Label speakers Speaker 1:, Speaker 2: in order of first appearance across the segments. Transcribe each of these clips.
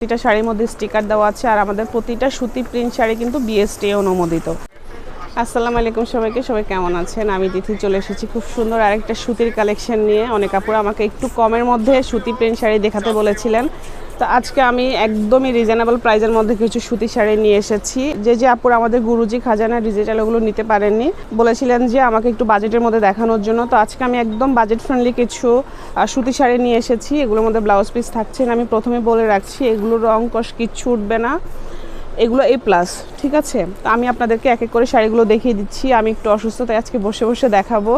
Speaker 1: প্রতিটা শাড়ির মধ্যে স্টিকার দেওয়া আছে আর আমাদের প্রতিটা সুতি প্রিন্ট শাড়ি কিন্তু বিএসটি অনুমোদিত। আসসালামু আলাইকুম সবাইকে, সবাই কেমন আছেন? আমি তিথি চলে এসেছি খুব সুন্দর আরেকটা সুতির কালেকশন নিয়ে। অনেক আপুরা আমাকে একটু কমের মধ্যে সুতি প্রিন্ট শাড়ি দেখাতে বলেছিলেন, তো আজকে আমি একদমই রিজনেবল প্রাইসের মধ্যে কিছু সুতি শাড়ি নিয়ে এসেছি। যে আপুরা আমাদের গুরুজি খাজানা ডিজিটাল ওগুলো নিতে পারেননি, বলেছিলেন যে আমাকে একটু বাজেটের মধ্যে দেখানোর জন্য, তো আজকে আমি একদম বাজেট ফ্রেন্ডলি কিছু সুতি শাড়ি নিয়ে এসেছি। এগুলোর মধ্যে ব্লাউজ পিস থাকছে। আমি প্রথমে বলে রাখছি, এগুলোর রং কষ কিচ্ছু উঠবে না, এগুলো A+, ঠিক আছে? তো আমি আপনাদেরকে এক এক করে শাড়িগুলো দেখিয়ে দিচ্ছি। আমি একটু অসুস্থ, তাই আজকে বসে বসে দেখাবো,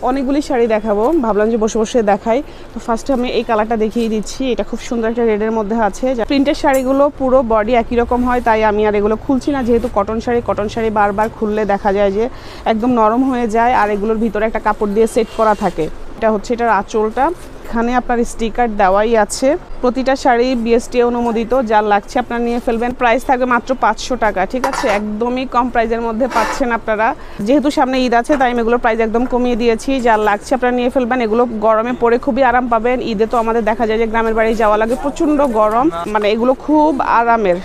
Speaker 1: অনেকগুলি শাড়ি দেখাবো, ভাবলাম যে বসে বসে দেখাই। তো ফার্স্টে আমি এই কালারটা দেখিয়ে দিচ্ছি। এটা খুব সুন্দর একটা রেডের মধ্যে আছে। প্রিন্টের শাড়িগুলো পুরো বডি একই রকম হয়, তাই আমি আর এগুলো খুলছি না। যেহেতু কটন শাড়ি বারবার খুললে দেখা যায় যে একদম নরম হয়ে যায়, আর এগুলোর ভিতরে একটা কাপড় দিয়ে সেট করা থাকে। এটা হচ্ছে এটার আঁচলটা, এখানে আপনার স্টিকার দেওয়াই আছে। প্রতিটা শাড়ি বিএসটি অনুমোদিত, যার লাগছে আপনারা নিয়ে ফেলবেন। প্রাইস থাকবে মাত্র 500 টাকা, ঠিক আছে? একদমই কম প্রাইসের মধ্যে পাচ্ছেন আপনারা। যেহেতু সামনে ঈদ আছে, তাই আমি এগুলোর প্রাইস একদম কমিয়ে দিয়েছি। যার লাগছে আপনারা নিয়ে ফেলবেন। এগুলো গরমে পরে খুবই আরাম পাবেন। ঈদে তো আমাদের দেখা যায় যে গ্রামের বাড়ি যাওয়া লাগে, প্রচণ্ড গরম, মানে এগুলো খুব আরামের।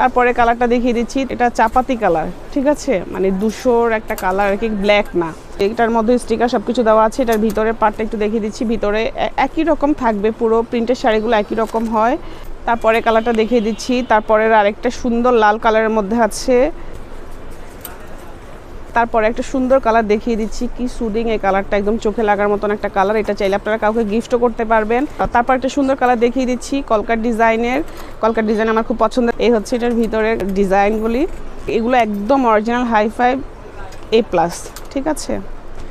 Speaker 1: তারপরে কালারটা দেখিয়ে দিচ্ছি, এটা চাপাতি কালার, ঠিক আছে? মানে 200-র একটা কালার আর কি, ব্ল্যাক না। এটার মধ্যে স্টিকার সব কিছু দেওয়া আছে। এটার ভিতরে পার্টটা একটু দেখিয়ে দিচ্ছি। ভিতরে একই রকম থাকবে, পুরো প্রিন্টের শাড়িগুলো একই রকম হয়। তারপরে কালারটা দেখিয়ে দিচ্ছি। তারপরে আরেকটা সুন্দর লাল কালারের মধ্যে আছে। তারপরে একটা সুন্দর কালার দেখিয়ে দিচ্ছি, কি সুদিং এই কালারটা, একদম চোখে লাগার মতন একটা কালার। এটা চাইলে আপনারা কাউকে গিফটও করতে পারবেন। তারপর একটা সুন্দর কালার দেখিয়ে দিচ্ছি, কলকার ডিজাইন আমার খুব পছন্দ। এই হচ্ছে এটার ভিতরের ডিজাইনগুলি, এগুলো একদম অরিজিনাল হাই-ফাই A+, ঠিক আছে?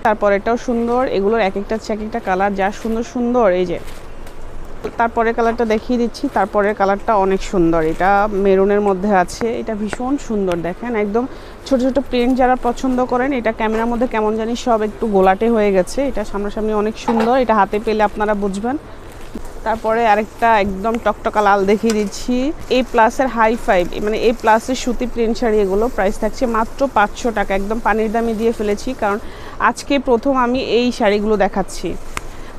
Speaker 1: তারপর এটাও সুন্দর। এগুলোর এক একটা কালার যা সুন্দর সুন্দর। এই যে তারপরে কালারটা দেখিয়ে দিচ্ছি। তারপরের কালারটা অনেক সুন্দর, এটা মেরুনের মধ্যে আছে। এটা ভীষণ সুন্দর, দেখেন একদম ছোট ছোট প্রিন্ট যারা পছন্দ করেন। এটা ক্যামেরার মধ্যে কেমন জানি সব একটু গোলাটে হয়ে গেছে, এটা সামনাসামনি অনেক সুন্দর। এটা হাতে পেলে আপনারা বুঝবেন। তারপরে আরেকটা একদম টকটকা লাল দেখিয়ে দিচ্ছি, A+-এর হাই-ফাই, মানে A+-এর সুতি প্রিন্ট শাড়ি। এগুলো প্রাইস থাকছে মাত্র 500 টাকা। একদম পানির দামে দিয়ে ফেলেছি, কারণ আজকে প্রথম আমি এই শাড়িগুলো দেখাচ্ছি।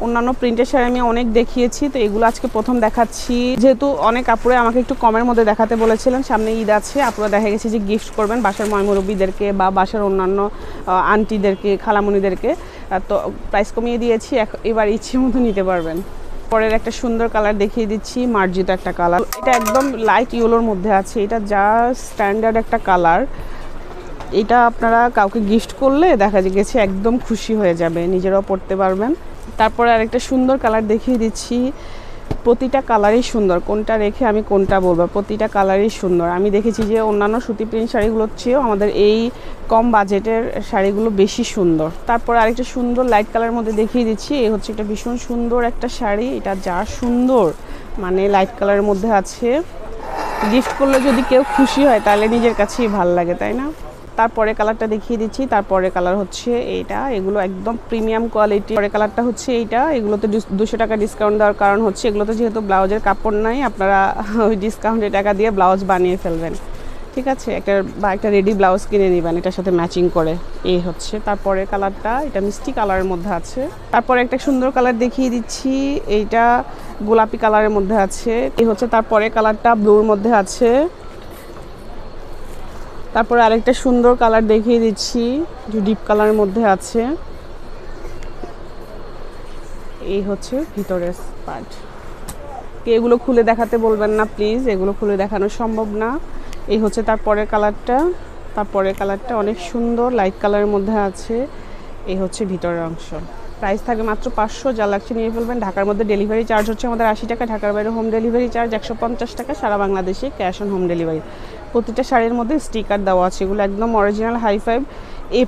Speaker 1: অন্যান্য প্রিন্টের শাড়ি আমি অনেক দেখিয়েছি, তো এগুলো আজকে প্রথম দেখাচ্ছি। যেহেতু অনেক আপুরে আমাকে একটু কমের মধ্যে দেখাতে বলেছিলেন, সামনে ঈদ আছে, আপুরা দেখা গেছে যে গিফট করবেন বাসার ময়মুরব্বীদেরকে বা বাসার অন্যান্য আন্টিদেরকে, খালামণিদেরকে, তো প্রাইস কমিয়ে দিয়েছি। এবার ইচ্ছে মতো নিতে পারবেন। পরের একটা সুন্দর কালার দেখিয়ে দিচ্ছি, মার্জিত একটা কালার। এটা একদম লাইট ইয়েলোর মধ্যে আছে। এটা যা স্ট্যান্ডার্ড একটা কালার, এটা আপনারা কাউকে গিফট করলে দেখা গেছে একদম খুশি হয়ে যাবে, নিজেরাও পরতে পারবেন। তারপরে আরেকটা সুন্দর কালার দেখিয়ে দিচ্ছি। প্রতিটা কালারই সুন্দর, কোনটা রেখে আমি কোনটা বলবো, প্রতিটা কালারই সুন্দর। আমি দেখেছি যে অন্যান্য সুতি প্রিন্ট শাড়িগুলোর চেয়েও আমাদের এই কম বাজেটের শাড়িগুলো বেশি সুন্দর। তারপরে আরেকটা সুন্দর লাইট কালারের মধ্যে দেখিয়ে দিচ্ছি। এই হচ্ছে একটা ভীষণ সুন্দর একটা শাড়ি, এটা যা সুন্দর, মানে লাইট কালারের মধ্যে আছে। গিফট করলে যদি কেউ খুশি হয় তাহলে নিজের কাছেই ভালো লাগে, তাই না? তারপরে কালারটা দেখিয়ে দিচ্ছি। তারপরে কালার হচ্ছে এইটা, এগুলো একদম প্রিমিয়াম কোয়ালিটি। পরে কালারটা হচ্ছে এইটা। এগুলোতে 200 টাকা ডিসকাউন্ট দেওয়ার কারণ হচ্ছে এগুলোতে যেহেতু ব্লাউজের কাপড় নাই, আপনারা ওই ডিসকাউন্টের টাকা দিয়ে ব্লাউজ বানিয়ে ফেলবেন, ঠিক আছে? একটা রেডি ব্লাউজ কিনে নেবেন এটার সাথে ম্যাচিং করে। এই হচ্ছে তারপরে কালারটা, এটা মিষ্টি কালারের মধ্যে আছে। তারপরে একটা সুন্দর কালার দেখিয়ে দিচ্ছি, এইটা গোলাপি কালারের মধ্যে আছে। এই হচ্ছে তারপরে কালারটা ব্লুর মধ্যে আছে। তারপরে আরেকটা সুন্দর কালার দেখিয়ে দিচ্ছি, যে ডিপ কালারের মধ্যে আছে। এই হচ্ছে ভিতরের পার্ট। এগুলো খুলে দেখাতে বলবেন না প্লিজ, এগুলো খুলে দেখানো সম্ভব না। এই হচ্ছে তারপরের কালারটা। তারপরের কালারটা অনেক সুন্দর, লাইট কালারের মধ্যে আছে। এই হচ্ছে ভিতরের অংশ। প্রাইস থাকে মাত্র 500, যা লাগছে নিয়ে ফেলবেন। ঢাকার মধ্যে ডেলিভারি চার্জ হচ্ছে আমাদের 80 টাকা, ঢাকার বাইরে হোম ডেলিভারি চার্জ 150 টাকা, সারা বাংলাদেশে ক্যাশ অন হোম ডেলিভারি। প্রতিটা শাড়ির মধ্যে স্টিকার দেওয়া আছে, এগুলো একদম অরিজিনাল হাই-ফাই A+।